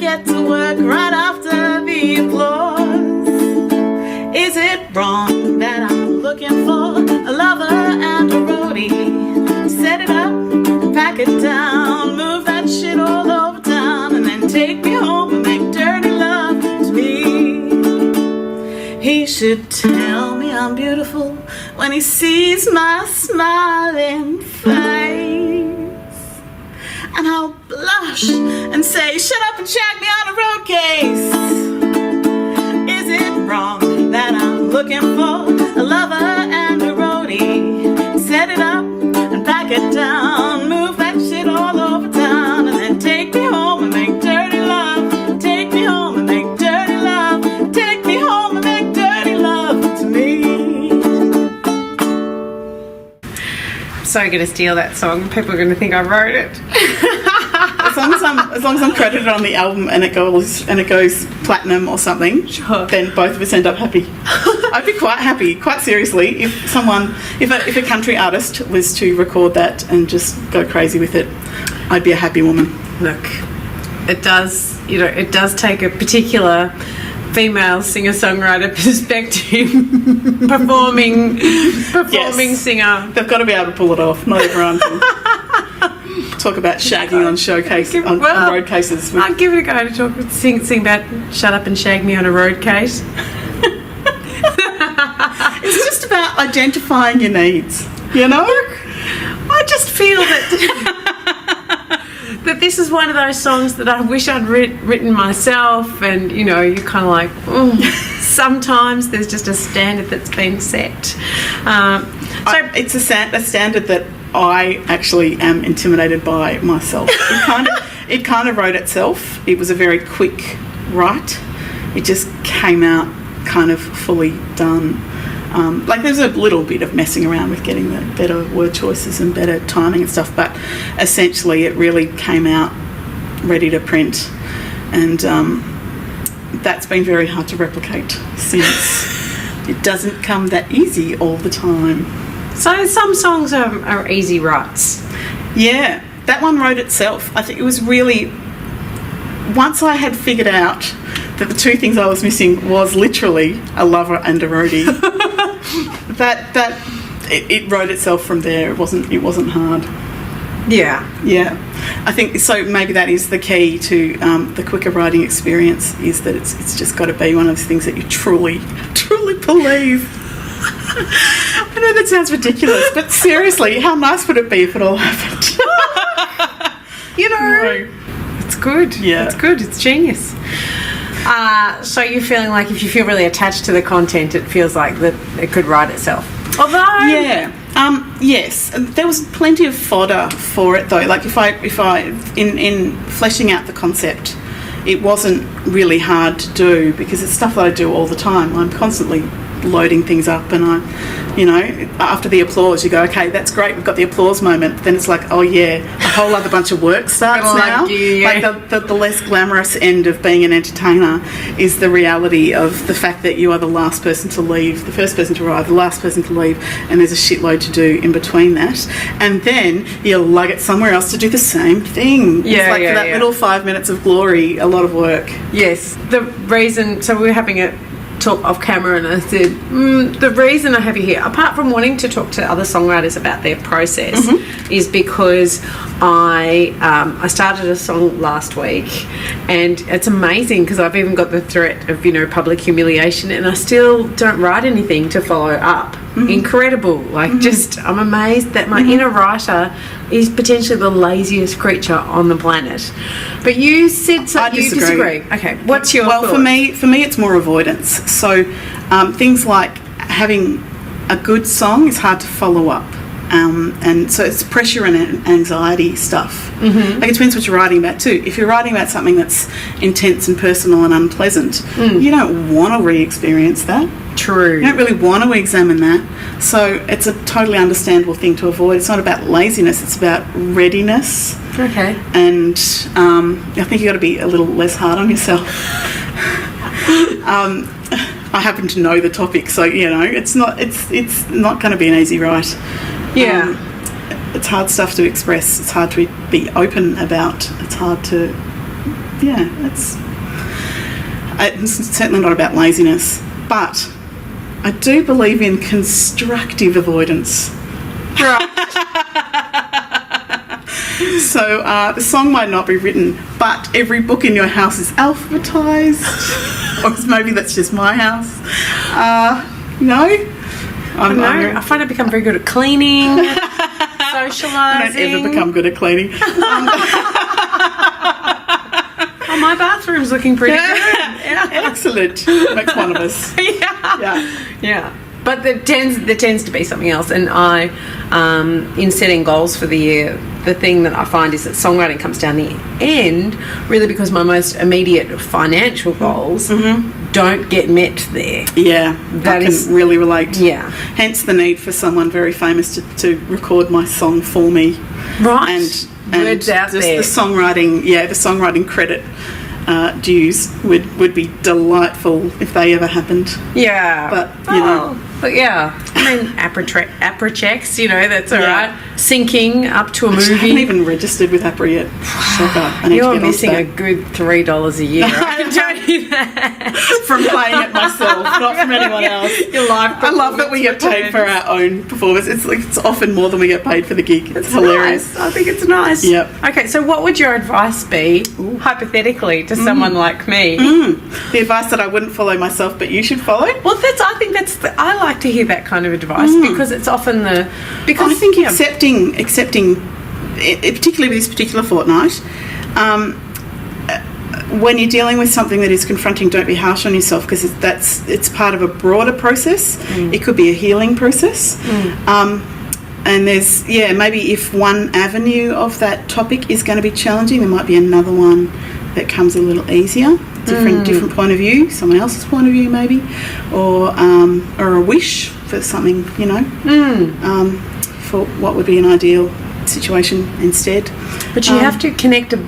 get to work right after the applause. Is it wrong that I'm looking for a lover and a roadie? Set it up, pack it down, move that shit all over town, and then take me home and make dirty love to me. He should tell me I'm beautiful when he sees my smiling face, and I'll blush and say, shut up and shag me on a road case. Is it wrong that I'm looking for a lover and a roadie? Set it up and pack it down, move that shit all over town, and then take me home and make dirty love. Take me home and make dirty love. Take me home and make dirty love to me. I'm so going to steal that song. People are going to think I wrote it. As long as I'm credited on the album and it goes platinum or something, sure, then both of us end up happy. I'd be quite happy, quite seriously, if a country artist was to record that and just go crazy with it. I'd be a happy woman. Look, it does take a particular female singer-songwriter perspective, performing Yes. singer. They've got to be able to pull it off. Not everyone can. Talk about shagging on road cases. I'll give it a go to sing about shut up and shag me on a road case. It's just about identifying your needs, you know? I just feel that this is one of those songs that I wish I'd written myself, and you're kind of like, sometimes there's just a standard that's been set. It's a standard that I actually am intimidated by myself. It kind of wrote itself. It was a very quick write. It just came out kind of fully done. There's a little bit of messing around with getting the better word choices and better timing and stuff, but essentially it really came out ready to print, and that's been very hard to replicate since. It doesn't come that easy all the time. So some songs are easy writes. Yeah, that one wrote itself. I think it was really, once I had figured out that the two things I was missing was literally a lover and a roadie, it wrote itself from there. It wasn't hard. Yeah. I think so. Maybe that is the key to the quicker writing experience, is that it's just got to be one of those things that you truly believe. I know that sounds ridiculous, but seriously, how nice would it be if it all happened? It's good. Yeah, it's good. It's genius. So you're feeling like if you feel really attached to the content, it feels like that it could write itself. Although, yes, there was plenty of fodder for it though. Like if I in fleshing out the concept, it wasn't really hard to do because it's stuff that I do all the time. I'm constantly loading things up, and after the applause you go, okay, that's great, we've got the applause moment, then it's like, oh yeah, a whole other bunch of work starts now. Like the less glamorous end of being an entertainer is the reality of the fact that you are the last person to leave, the first person to arrive, the last person to leave, and there's a shitload to do in between that, and then you lug it somewhere else to do the same thing. For that little 5 minutes of glory, a lot of work. Yes, the reason, so we were having a talk off camera, and I said the reason I have you here, apart from wanting to talk to other songwriters about their process, is because I started a song last week, and it's amazing because I've even got the threat of public humiliation, and I still don't write anything to follow up. Incredible. Just I'm amazed that my inner writer is potentially the laziest creature on the planet. But you said so. You disagree. Okay, what's your thoughts? For me it's more avoidance. So things like having a good song is hard to follow up. And so it's pressure and anxiety stuff. It depends what you're writing about too. If you're writing about something that's intense and personal and unpleasant, you don't want to re-experience that. True. You don't really want to examine that. So it's a totally understandable thing to avoid. It's not about laziness, it's about readiness. Okay. And I think you've got to be a little less hard on yourself. I happen to know the topic, so it's not going to be an easy write. Yeah. It's hard stuff to express. It's hard to be open about. It's hard to it's certainly not about laziness, but I do believe in constructive avoidance. Right. So the song might not be written, but every book in your house is alphabetized. Or maybe that's just my house. I find I become very good at cleaning, socialising. I don't ever become good at cleaning. Oh, my bathroom's looking pretty good. Yeah. Excellent. Makes one of us. Yeah. But there tends to be something else, and I, in setting goals for the year, the thing that I find is that songwriting comes down the end, really because my most immediate financial goals don't get met there. Yeah, I can really relate. Yeah. Hence the need for someone very famous to record my song for me. Right. And words out just there. the songwriting credit dues would be delightful if they ever happened. Yeah. But, you know. But yeah, I mean, APRA checks, that's all right. Syncing up to a movie. I haven't even registered with APRA yet. You're missing a good $3 a year. I can tell you that. From playing it myself, not from anyone else. Your live. I love that we get paid for our own performance. It's often more than we get paid for the gig. It's hilarious. Nice. I think it's nice. Yep. Okay, so what would your advice be, hypothetically, to someone like me? The advice that I wouldn't follow myself, but you should follow? Well, I like to hear that kind of advice because it's often I think accepting, particularly with this particular fortnight, when you're dealing with something that is confronting, don't be harsh on yourself, because it's part of a broader process. It could be a healing process. And there's, maybe if one avenue of that topic is going to be challenging, there might be another one that comes a little easier. Different point of view, someone else's point of view maybe, or a wish for something, for what would be an ideal situation instead. But you have to connect a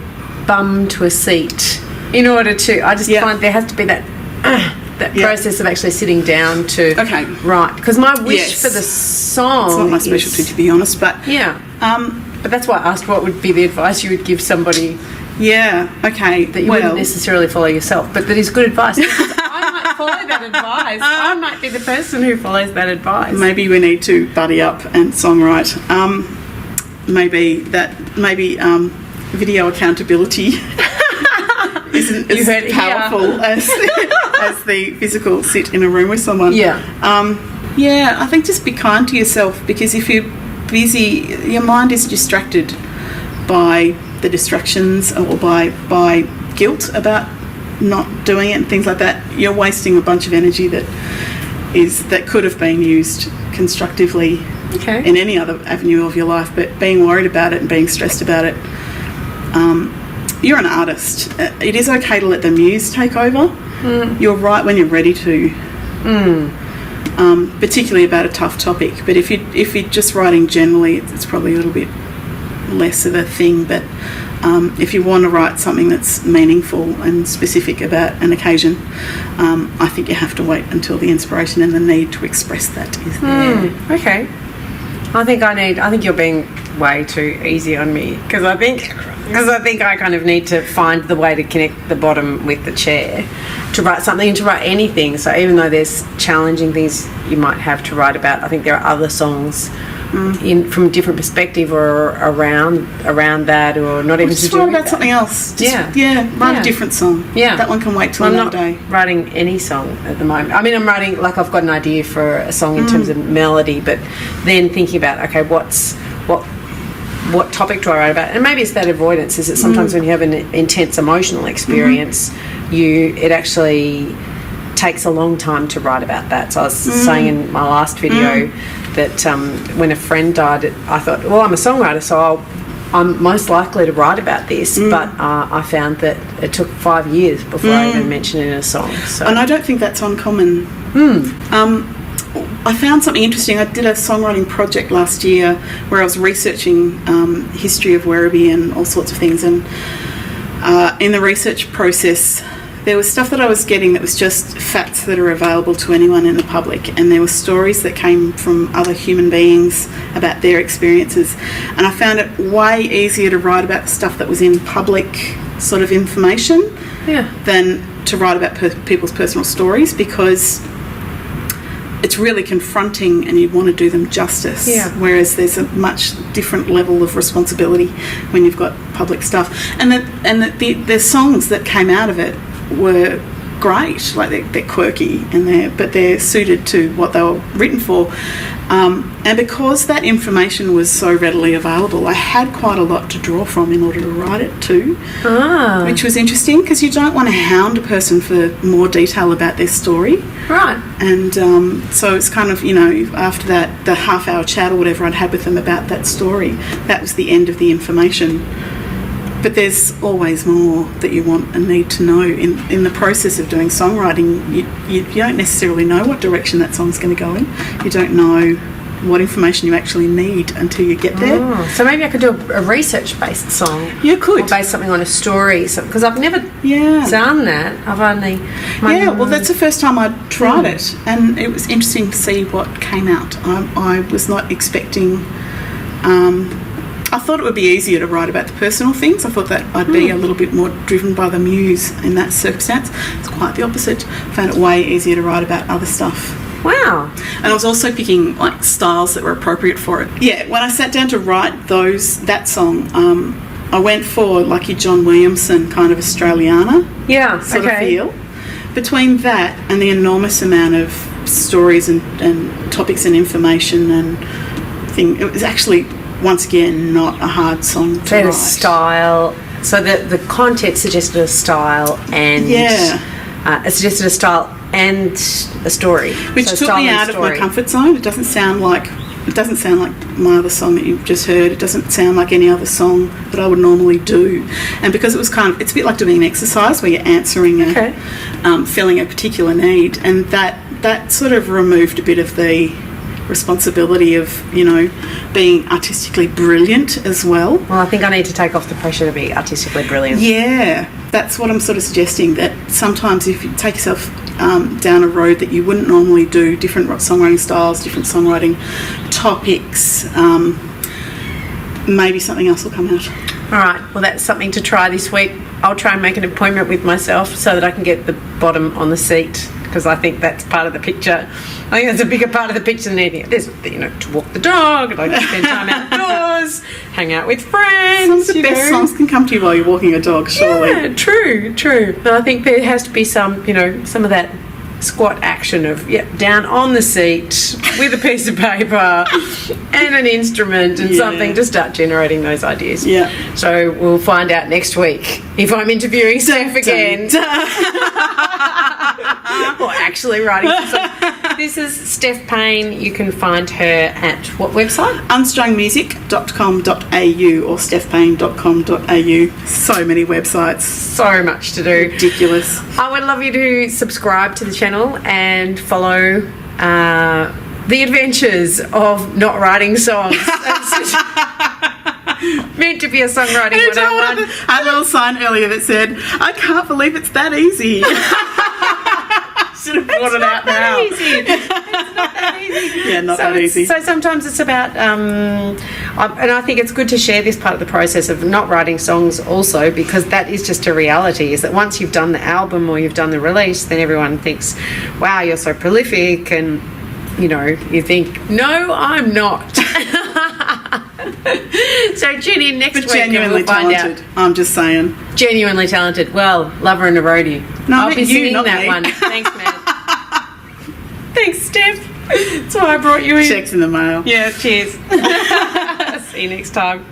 bum to a seat in order to. I just find there has to be that process of actually sitting down to. Okay. Right, because my wish for the song. It's not my specialty, to be honest, but but that's why I asked what would be the advice you would give somebody. Yeah, okay. That you wouldn't necessarily follow yourself, but that is good advice. I might follow that advice. I might be the person who follows that advice. Maybe we need to buddy up and songwrite. Maybe video accountability isn't as powerful as the physical sit in a room with someone. Yeah. I think just be kind to yourself, because if you're busy, your mind is distracted by the distractions or by guilt about not doing it and things like that. You're wasting a bunch of energy that could have been used constructively in any other avenue of your life, but being worried about it and being stressed about it. You're an artist. It is okay to let the muse take over. You're right when you're ready to, particularly about a tough topic. But if you're just writing generally, it's probably a little bit less of a thing. But if you want to write something that's meaningful and specific about an occasion, I think you have to wait until the inspiration and the need to express that is there. Okay. I think you're being way too easy on me, because I think I kind of need to find the way to connect the bottom with the chair to write something, to write anything. So even though there's challenging things you might have to write about, I think there are other songs from a different perspective or around that, or not even just to do write with about that. something else. Write a different song. That one can wait till another day. I'm not writing any song at the moment. I mean, I'm writing, I've got an idea for a song in terms of melody, but then thinking about, okay, what topic do I write about? And maybe it's that avoidance, is that sometimes when you have an intense emotional experience, it actually takes a long time to write about that. So I was saying in my last video that when a friend died, I thought, well, I'm a songwriter, so I'm most likely to write about this, but I found that it took 5 years before I even mentioned it in a song. So. And I don't think that's uncommon. I found something interesting. I did a songwriting project last year where I was researching history of Werribee and all sorts of things, and in the research process there was stuff that I was getting that was just facts that are available to anyone in the public, and there were stories that came from other human beings about their experiences, and I found it way easier to write about stuff that was in public sort of information Yeah. than to write about people's personal stories, because it's really confronting and you want to do them justice. Yeah. Whereas there's a much different level of responsibility when you've got public stuff. And the songs that came out of it were great. Like they're quirky but they're suited to what they were written for. And because that information was so readily available, I had quite a lot to draw from in order to write it too, which was interesting, because you don't want to hound a person for more detail about their story. Right. And so it's kind of, after that, the half-hour chat or whatever I'd had with them about that story, that was the end of the information. But there's always more that you want and need to know in the process of doing songwriting. You don't necessarily know what direction that song's going to go in. You don't know what information you actually need until you get there. So maybe I could do a research-based song. You could. Or base something on a story. Because I've never Yeah. done that. I've only... Well, that's the first time I tried it, and it was interesting to see what came out. I was not expecting... I thought it would be easier to write about the personal things. I thought that I'd be a little bit more driven by the muse in that circumstance. It's quite the opposite. I found it way easier to write about other stuff. Wow. And I was also picking like styles that were appropriate for it. Yeah, when I sat down to write that song, I went for like your John Williamson kind of Australiana sort of feel. Between that and the enormous amount of stories and topics and information and it was actually, once again, not a hard song to write. A style. So the content suggested a style and it suggested a style and a story, which took me out of my comfort zone. It doesn't sound like my other song that you've just heard. It doesn't sound like any other song that I would normally do. And because it was it's a bit like doing an exercise where you're answering filling a particular need, and that sort of removed a bit of the responsibility of being artistically brilliant as well. Well, I think I need to take off the pressure to be artistically brilliant. Yeah, that's what I'm sort of suggesting, that sometimes if you take yourself down a road that you wouldn't normally do, different songwriting styles, different songwriting topics, maybe something else will come out. All right, well, that's something to try this week. I'll try and make an appointment with myself so that I can get the bottom on the seat, because I think that's part of the picture. I think that's a bigger part of the picture than anything. There's, to walk the dog, like to spend time outdoors, hang out with friends. Some of the best songs can come to you while you're walking a dog, surely. Yeah, true. But I think there has to be some, some of that squat action of down on the seat with a piece of paper and an instrument and something to start generating those ideas. Yeah. So we'll find out next week if I'm interviewing Steph again. Or actually writing some songs. This is Steph Payne. You can find her at what website? unstrungmusic.com.au or stephpayne.com.au. So many websites. So much to do. Ridiculous. I would love you to subscribe to the channel and follow the adventures of not writing songs. Meant to be a songwriting 101. I had a little sign earlier that said, "I can't believe it's that easy." Should have brought it out now. It's not that easy. Yeah, not that easy. So sometimes it's about, and I think it's good to share this part of the process of not writing songs also, because that is just a reality, is that once you've done the album or you've done the release, then everyone thinks, wow, you're so prolific, and you think, no, I'm not. So tune in next week genuinely and we'll find talented. out. I'm just saying. Genuinely talented. Well, Lover and a Roadie. No, I'll be singing not that me. one. Thanks, man. Thanks, Steph. That's why I brought you in. Checks in the mail. Yeah, cheers. See you next time.